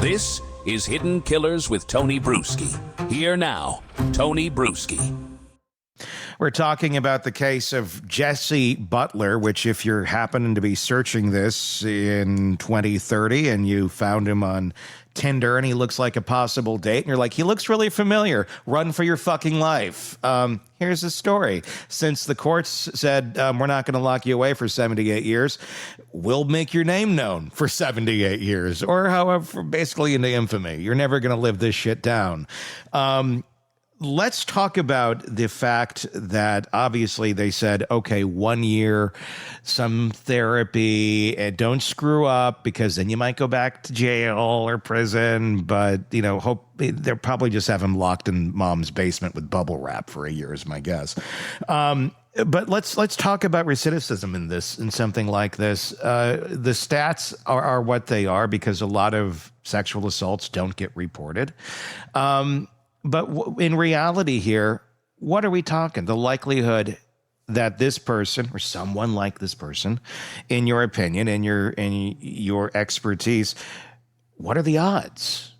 This is Hidden Killers with Tony Brueski. Here now, Tony Brueski. We're talking about the case of Jesse Butler, which if you're happening to be searching this in 2030 and you found him on Tinder and he looks like a possible date and you're like, he looks really familiar, run for your fucking life. Here's the story. Since the courts said we're not going to lock you away for 78 years, we'll make your name known for 78 years or however, basically into infamy. You're never going to live this shit down. Let's talk about the fact that obviously they said, okay, 1 year, some therapy, and don't screw up because then you might go back to jail or prison. But, you know, hope they'll probably just have him locked in mom's basement with bubble wrap for a year is my guess. But let's talk about recidivism in something like this. The stats are what they are because a lot of sexual assaults don't get reported. But in reality here, what are we talking? The likelihood that this person or someone like this person, in your opinion, in your expertise, what are the odds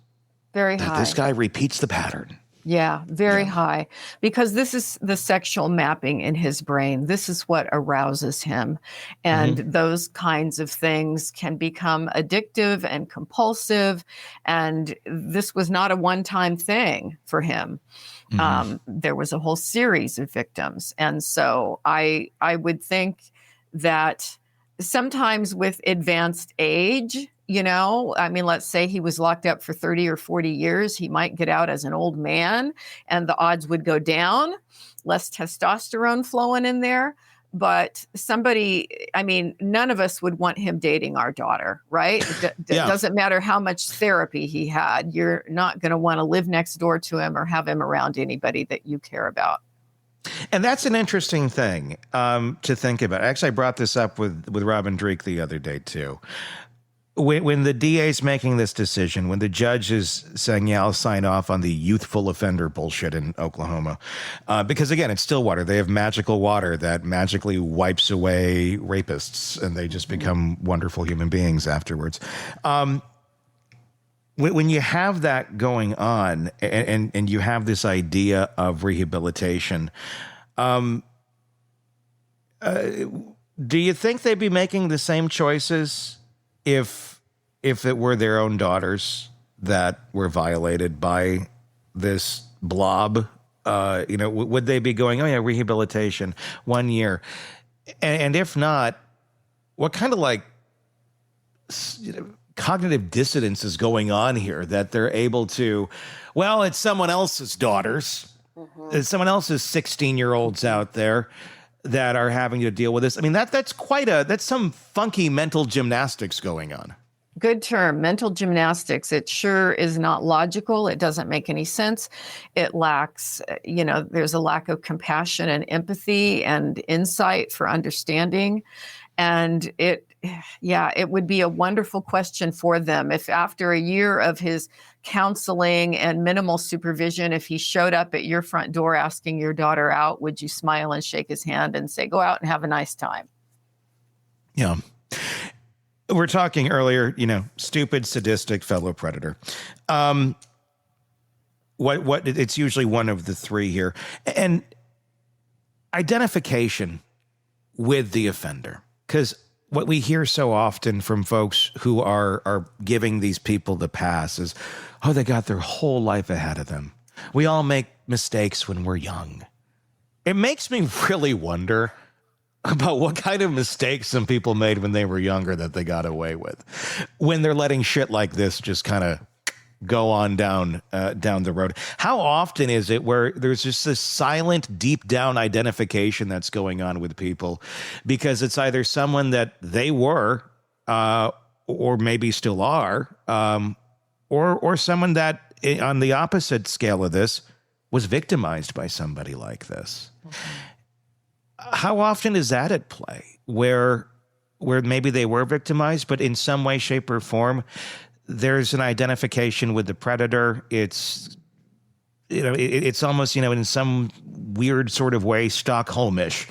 Very that high. this guy repeats the pattern? Yeah, very high, because this is the sexual mapping in his brain. This is what arouses him. And those kinds of things can become addictive and compulsive. And this was not a one-time thing for him. There was a whole series of victims. And so I would think that sometimes with advanced age, you know, I mean, let's say he was locked up for 30 or 40 years. He might get out as an old man and the odds would go down, less testosterone flowing in there. But somebody, I mean, none of us would want him dating our daughter, right? It doesn't matter how much therapy he had. You're not going to want to live next door to him or have him around anybody that you care about. And that's an interesting thing to think about. Actually, I brought this up with Robin Dreek the other day, too. When the DA is making this decision, when the judge is saying, yeah, I'll sign off on the youthful offender bullshit in Oklahoma, because, again, it's Stillwater. They have magical water that magically wipes away rapists, and they just become wonderful human beings afterwards. When you have that going on and you have this idea of rehabilitation, do you think they'd be making the same choices if it were their own daughters that were violated by this blob? You know, would they be going, oh yeah, rehabilitation, 1 year? And if not, what kind of like, you know, cognitive dissonance is going on here that they're able to, well, it's someone else's daughters. It's someone else's 16-year-olds out there that are having to deal with this. I mean, that's some funky mental gymnastics going on. Good term, mental gymnastics. It sure is not logical. It doesn't make any sense. It lacks, you know, there's a lack of compassion and empathy and insight for understanding. And it would be a wonderful question for them if after a year of his counseling and minimal supervision, if he showed up at your front door asking your daughter out, would you smile and shake his hand and say, go out and have a nice time? Yeah. We're talking earlier, you know, stupid, sadistic fellow predator. What it's usually one of the three here. And identification with the offender. Because what we hear so often from folks who are giving these people the pass is, oh, they got their whole life ahead of them. We all make mistakes when we're young. It makes me really wonder about what kind of mistakes some people made when they were younger that they got away with, when they're letting shit like this just kind of go on down the road. How often is it where there's just this silent, deep down identification that's going on with people because it's either someone that they were or maybe still are, or someone that on the opposite scale of this was victimized by somebody like this. How often is that at play where maybe they were victimized, but in some way, shape, or form, there's an identification with the predator. It's, you know, it's almost, you know, in some weird sort of way, Stockholmish,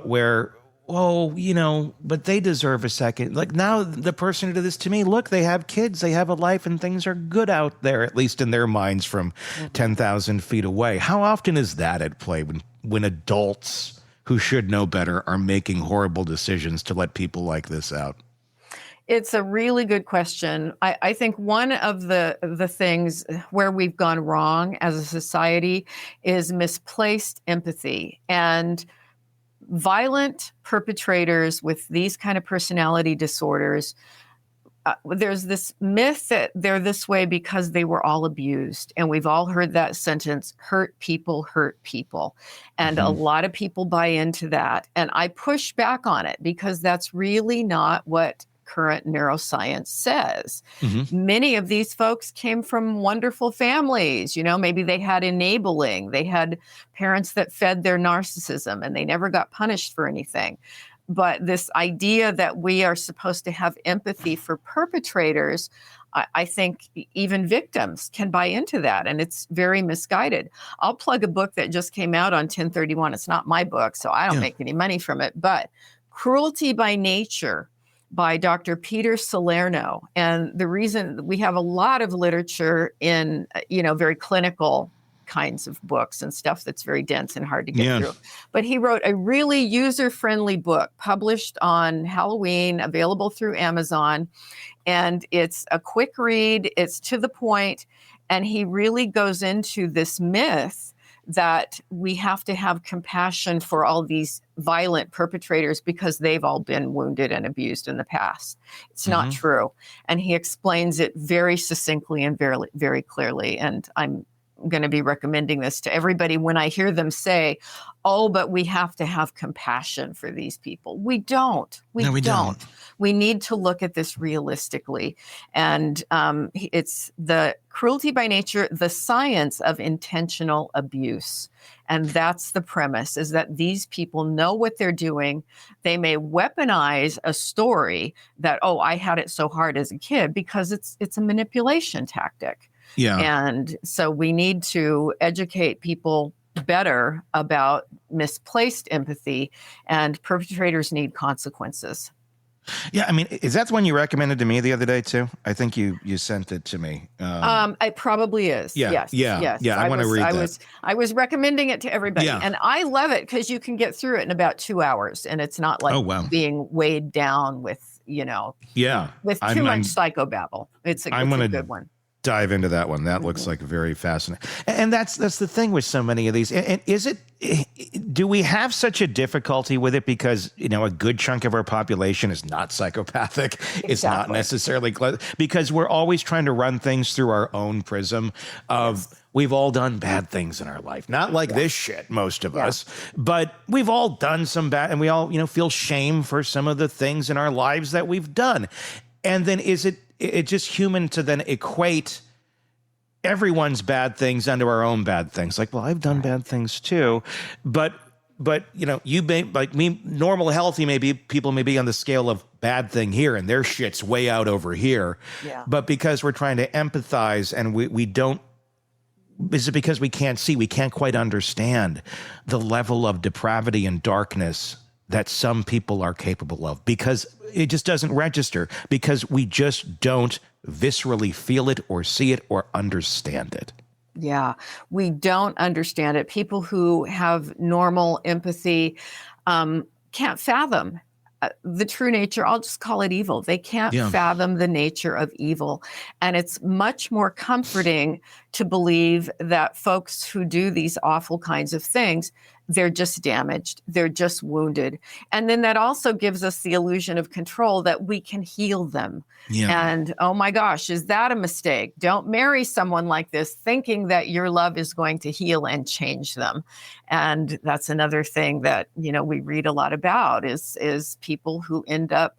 where oh, but they deserve a second. Like, now the person who did this to me, look, they have kids, they have a life, and things are good out there, at least in their minds from 10,000 feet away. How often is that at play when adults who should know better are making horrible decisions to let people like this out? It's a really good question. I think one of the things where we've gone wrong as a society is misplaced empathy. And violent perpetrators with these kind of personality disorders, there's this myth that they're this way because they were all abused. And we've all heard that sentence, hurt people hurt people. And a lot of people buy into that. And I push back on it because that's really not what current neuroscience says. Many of these folks came from wonderful families. Maybe they had enabling, they had parents that fed their narcissism and they never got punished for anything. But this idea that we are supposed to have empathy for perpetrators, I think even victims can buy into that, and it's very misguided. I'll plug a book that just came out on 1031. It's not my book, so I don't make any money from it, but Cruelty by Nature by Dr. Peter Salerno. And the reason we have a lot of literature in, very clinical kinds of books and stuff that's very dense and hard to get through. But he wrote a really user-friendly book published on Halloween, available through Amazon. And it's a quick read. It's to the point. And he really goes into this myth that we have to have compassion for all these violent perpetrators because they've all been wounded and abused in the past. It's not true. And he explains it very succinctly and very, very clearly. And I'm going to be recommending this to everybody when I hear them say, oh, but we have to have compassion for these people. We don't. We don't. We need to look at this realistically. And it's the Cruelty by Nature, the science of intentional abuse. And that's the premise, is that these people know what they're doing. They may weaponize a story that, oh, I had it so hard as a kid, because it's a manipulation tactic. Yeah. And so we need to educate people better about misplaced empathy, and perpetrators need consequences. Yeah, I mean, is that the one you recommended to me the other day too? I think you sent it to me. It probably is. Yeah, yes. I want to read that. I was recommending it to everybody, and I love it because you can get through it in about 2 hours, and it's not like being weighed down with with too much psychobabble. It's a good one. Dive into that one. That looks like very fascinating. And that's the thing with so many of these. And do we have such a difficulty with it because, a good chunk of our population is not psychopathic? Exactly. It's not necessarily because we're always trying to run things through our own prism of we've all done bad things in our life. Not like this shit, most of us, but we've all done some bad, and we all, feel shame for some of the things in our lives that we've done. And then it's just human to then equate everyone's bad things onto our own bad things. Like, well, I've done bad things too, but you may, like me, normal, healthy, people may be on the scale of bad thing here, and their shit's way out over here. Yeah. But because we're trying to empathize, and we don't, is it because we can't quite understand the level of depravity and darkness that some people are capable of, because it just doesn't register, because we just don't viscerally feel it or see it or understand it. Yeah, we don't understand it. People who have normal empathy can't fathom the true nature. I'll just call it evil. They can't fathom the nature of evil. And it's much more comforting to believe that folks who do these awful kinds of things, they're just damaged, they're just wounded. And then that also gives us the illusion of control, that we can heal them. Yeah. And oh my gosh, is that a mistake? Don't marry someone like this thinking that your love is going to heal and change them. And that's another thing that, we read a lot about is people who end up,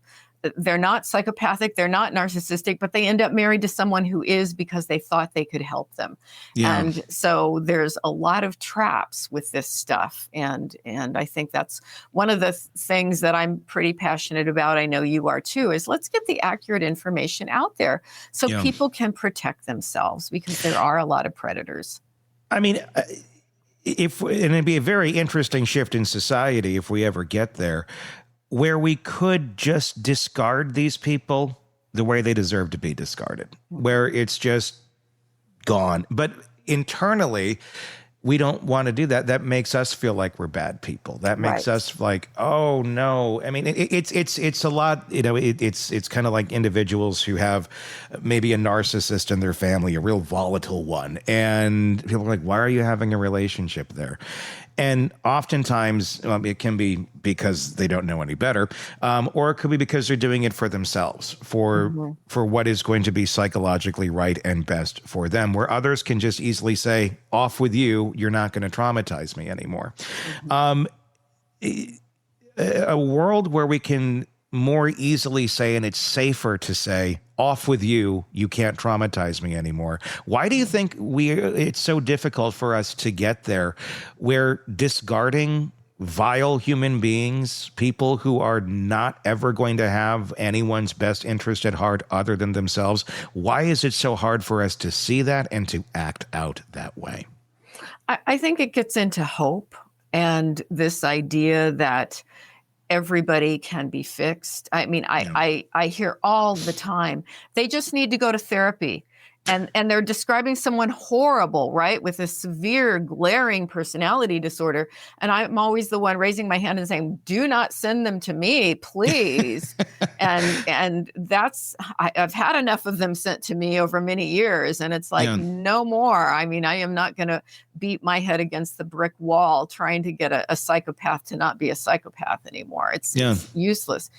they're not psychopathic, they're not narcissistic, but they end up married to someone who is, because they thought they could help them. Yeah. And so there's a lot of traps with this stuff. And I think that's one of the things that I'm pretty passionate about. I know you are too, is let's get the accurate information out there so people can protect themselves, because there are a lot of predators. I mean, and it'd be a very interesting shift in society if we ever get there. where we could just discard these people the way they deserve to be discarded, where it's just gone. But internally, we don't want to do that. That makes us feel like we're bad people. That makes us like, oh no. I mean, it's a lot. It's kind of like individuals who have maybe a narcissist in their family, a real volatile one, and people are like, why are you having a relationship there? And oftentimes it can be because they don't know any better, or it could be because they're doing it for themselves, for what is going to be psychologically right and best for them, where others can just easily say, off with you, you're not going to traumatize me anymore. A world where we can more easily say, and it's safer to say, off with you, you can't traumatize me anymore. Why do you think it's so difficult for us to get there, where discarding vile human beings, people who are not ever going to have anyone's best interest at heart other than themselves, why is it so hard for us to see that and to act out that way? I think it gets into hope and this idea that everybody can be fixed. I mean, I hear all the time, they just need to go to therapy. And they're describing someone horrible, right, with a severe, glaring personality disorder. And I'm always the one raising my hand and saying, do not send them to me, please. and that's, I've had enough of them sent to me over many years. And it's like, no more. I mean, I am not going to beat my head against the brick wall trying to get a psychopath to not be a psychopath anymore. It's useless.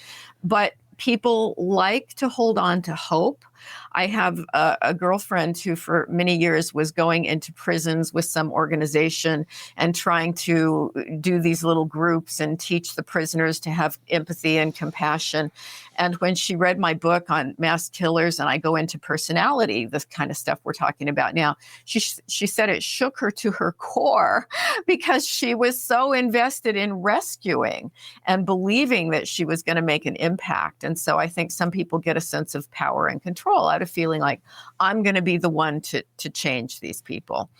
But people like to hold on to hope. I have a girlfriend who for many years was going into prisons with some organization and trying to do these little groups and teach the prisoners to have empathy and compassion. And when she read my book on mass killers, and I go into personality, this kind of stuff we're talking about now, she said it shook her to her core because she was so invested in rescuing and believing that she was going to make an impact. And so I think some people get a sense of power and control out of feeling like I'm going to be the one to change these people.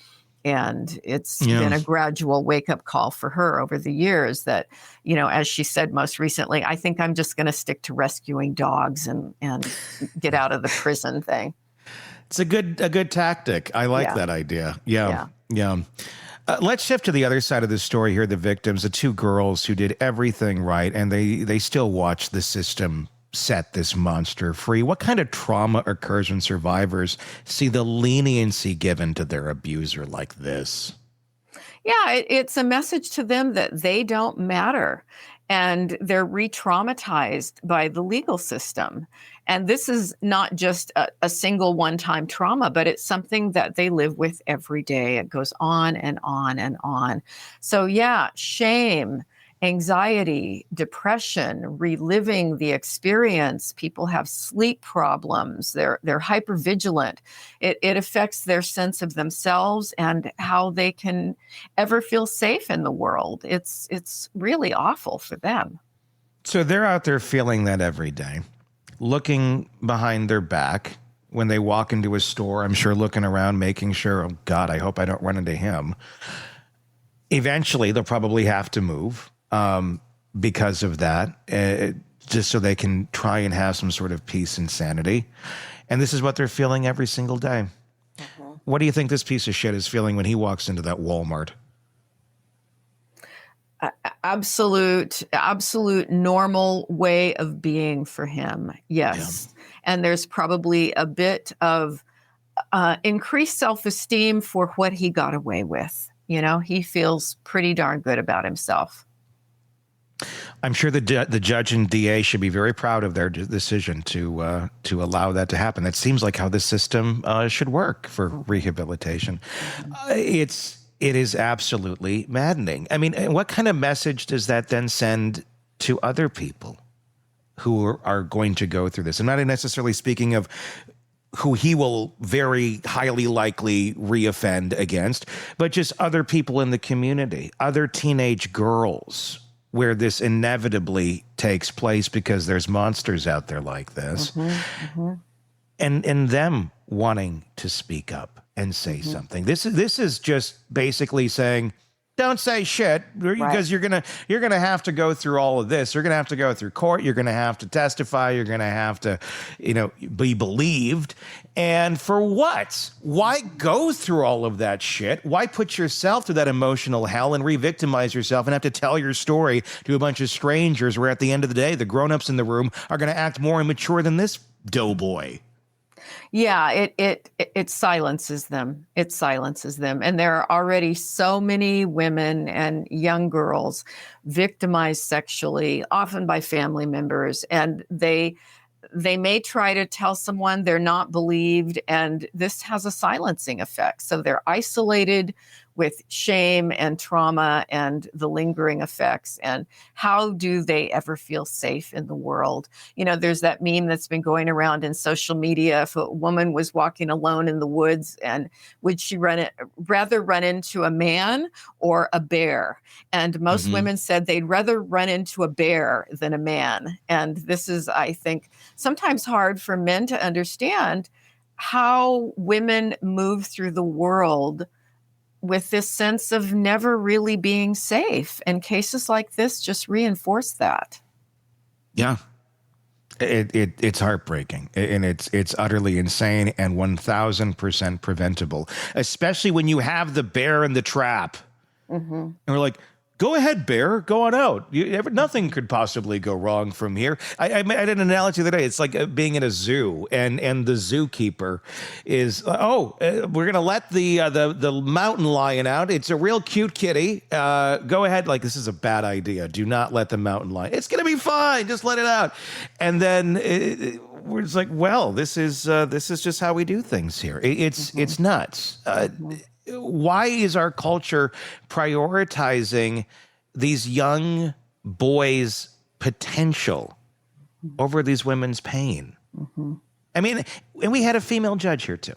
And it's been a gradual wake-up call for her over the years that, as she said most recently, I think I'm just going to stick to rescuing dogs and get out of the prison thing. It's a good tactic. I like that idea. Yeah. Let's shift to the other side of the story here. The victims, the two girls who did everything right, and they still watch the system set this monster free. What kind of trauma occurs when survivors see the leniency given to their abuser like this? Yeah, it's a message to them that they don't matter, and they're re-traumatized by the legal system. And this is not just a single one-time trauma, but it's something that they live with every day. It goes on and on and on. So shame, anxiety, depression, reliving the experience. People have sleep problems. They're hypervigilant. It affects their sense of themselves and how they can ever feel safe in the world. It's really awful for them. So they're out there feeling that every day, looking behind their back when they walk into a store, I'm sure looking around, making sure, oh God, I hope I don't run into him. Eventually, they'll probably have to move. Because of that, just so they can try and have some sort of peace and sanity. And this is what they're feeling every single day. What do you think this piece of shit is feeling when he walks into that Walmart? Absolute normal way of being for him. Yes. Yeah. And there's probably a bit of increased self-esteem for what he got away with. He feels pretty darn good about himself. I'm sure the judge and DA should be very proud of their decision to allow that to happen. That seems like how the system should work for rehabilitation. It is absolutely maddening. I mean, what kind of message does that then send to other people who are going to go through this? I'm not necessarily speaking of who he will very highly likely reoffend against, but just other people in the community, other teenage girls, where this inevitably takes place because there's monsters out there like this, and them wanting to speak up and say something. This is just basically saying, Don't say shit, because you're gonna have to go through all of this. You're gonna have to go through court. You're gonna have to testify. You're gonna have to, be believed. And for what? Why go through all of that shit? Why put yourself through that emotional hell and re-victimize yourself and have to tell your story to a bunch of strangers, where at the end of the day, the grown-ups in the room are gonna act more immature than this doughboy? Yeah, it silences them. It silences them. And there are already so many women and young girls victimized sexually, often by family members, and they may try to tell someone, they're not believed, and this has a silencing effect. So they're isolated with shame and trauma and the lingering effects. And how do they ever feel safe in the world? There's that meme that's been going around in social media. If a woman was walking alone in the woods, and would she rather run into a man or a bear? And most women said they'd rather run into a bear than a man. And this is, I think, sometimes hard for men to understand, how women move through the world with this sense of never really being safe. And cases like this just reinforce that. Yeah. It's heartbreaking, and it's utterly insane, and 1,000% preventable, especially when you have the bear in the trap. And we're like, go ahead, bear, go on out. Nothing could possibly go wrong from here. I did an analogy the other day. It's like being in a zoo, and the zookeeper is, we're going to let the mountain lion out. It's a real cute kitty. Go ahead. Like, this is a bad idea. Do not let the mountain lion. It's going to be fine. Just let it out. And then we're just like, well, this is just how we do things here. It's nuts. Why is our culture prioritizing these young boys' potential over these women's pain? I mean, and we had a female judge here too.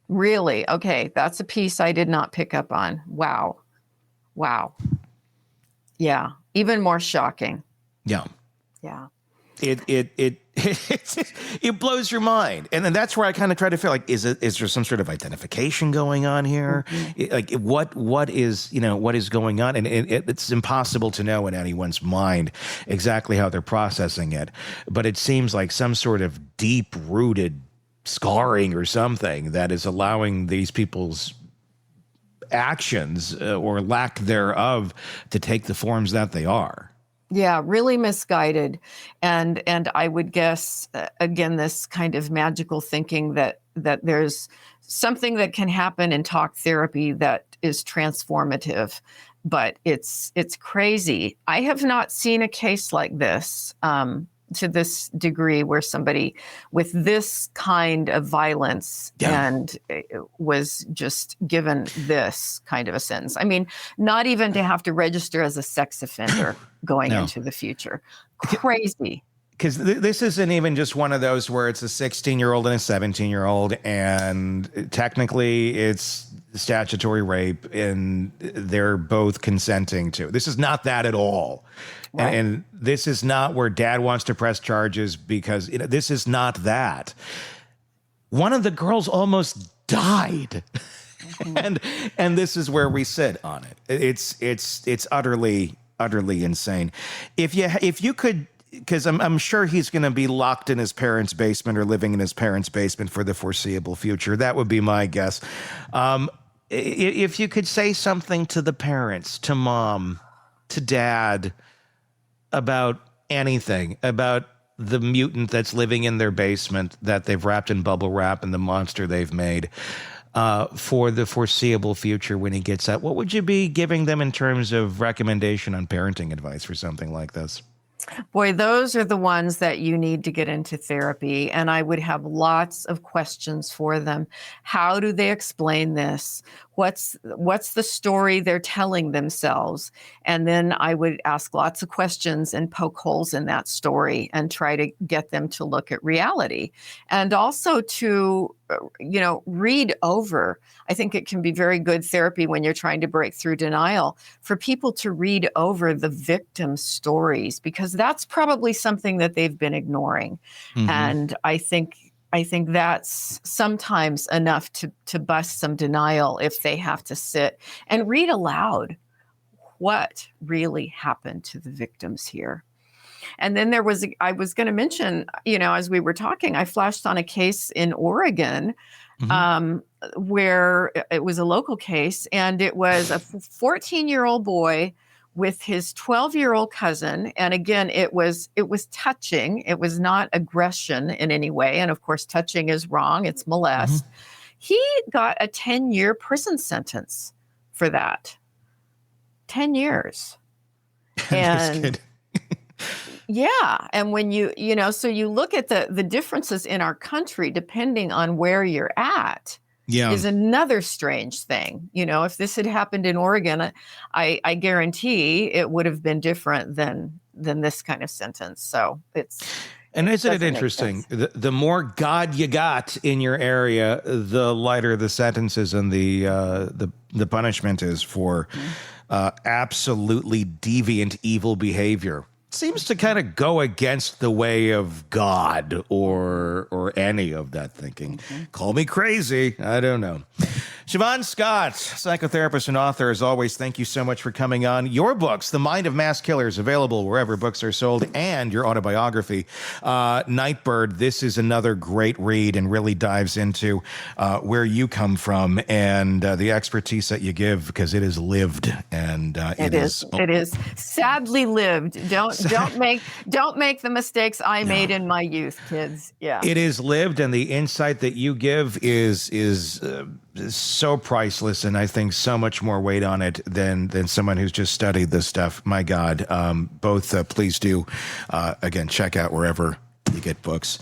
Really? Okay. That's a piece I did not pick up on. Wow. Yeah. Even more shocking. Yeah. Yeah. It blows your mind. And then that's where I kind of try to feel like, is there some sort of identification going on here? What is going on? And it's impossible to know in anyone's mind exactly how they're processing it. But it seems like some sort of deep rooted scarring or something that is allowing these people's actions or lack thereof to take the forms that they are. Yeah, really misguided. And I would guess, again, this kind of magical thinking that there's something that can happen in talk therapy that is transformative, but it's crazy. I have not seen a case like this to this degree, where somebody with this kind of violence and was just given this kind of a sentence. I mean, not even to have to register as a sex offender going into the future. Crazy. Because this isn't even just one of those where it's a 16-year-old and a 17-year-old, and technically it's statutory rape, and they're both consenting to. This is not that at all. Right. And this is not where dad wants to press charges, because this is not that. One of the girls almost died. and this is where we sit on it. It's utterly insane. If you could, because I'm sure he's going to be locked in his parents' basement or living in his parents' basement for the foreseeable future. That would be my guess. If you could say something to the parents, to mom, to dad, about anything, about the mutant that's living in their basement that they've wrapped in bubble wrap and the monster they've made, for the foreseeable future when he gets out, what would you be giving them in terms of recommendation on parenting advice for something like this? Boy, those are the ones that you need to get into therapy. And I would have lots of questions for them. How do they explain this? What's the story they're telling themselves? And then I would ask lots of questions and poke holes in that story and try to get them to look at reality. And also to, read over. I think it can be very good therapy when you're trying to break through denial, for people to read over the victim's stories, because that's probably something that they've been ignoring. And I think that's sometimes enough to bust some denial if they have to sit and read aloud. what really happened to the victims here. And then I was going to mention, as we were talking, I flashed on a case in Oregon where it was a local case, and it was a 14-year-old boy with his 12-year-old cousin. And again, it was touching. It was not aggression in any way. And of course, touching is wrong. It's molest. He got a 10-year prison sentence for that. 10 years. And yeah. And when so you look at the differences in our country, depending on where you're at, is another strange thing. If this had happened in Oregon, I guarantee it would have been different than this kind of sentence. So isn't it interesting? The more God you got in your area, the lighter the sentences and the punishment is for absolutely deviant, evil behavior. Seems to kind of go against the way of God or any of that thinking. Call me crazy. I don't know. Shavaun Scott, psychotherapist and author, as always, thank you so much for coming on. Your books, The Mind of Mass Killers, available wherever books are sold, and your autobiography, Nightbird. This is another great read and really dives into where you come from and the expertise that you give, because it is lived, and it is sadly lived. Don't make the mistakes I made in my youth, kids. Yeah, it is lived, and the insight that you give is so priceless, and I think so much more weight on it than someone who's just studied this stuff. My God, both please do again check out wherever you get books.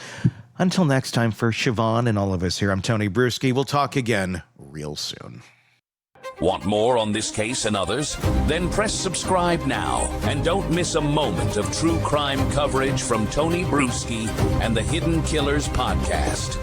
Until next time, for Shavaun and all of us here, I'm Tony Brueski. We'll talk again real soon. Want more on this case and others? Then press subscribe now and don't miss a moment of true crime coverage from Tony Brueski and the Hidden Killers podcast.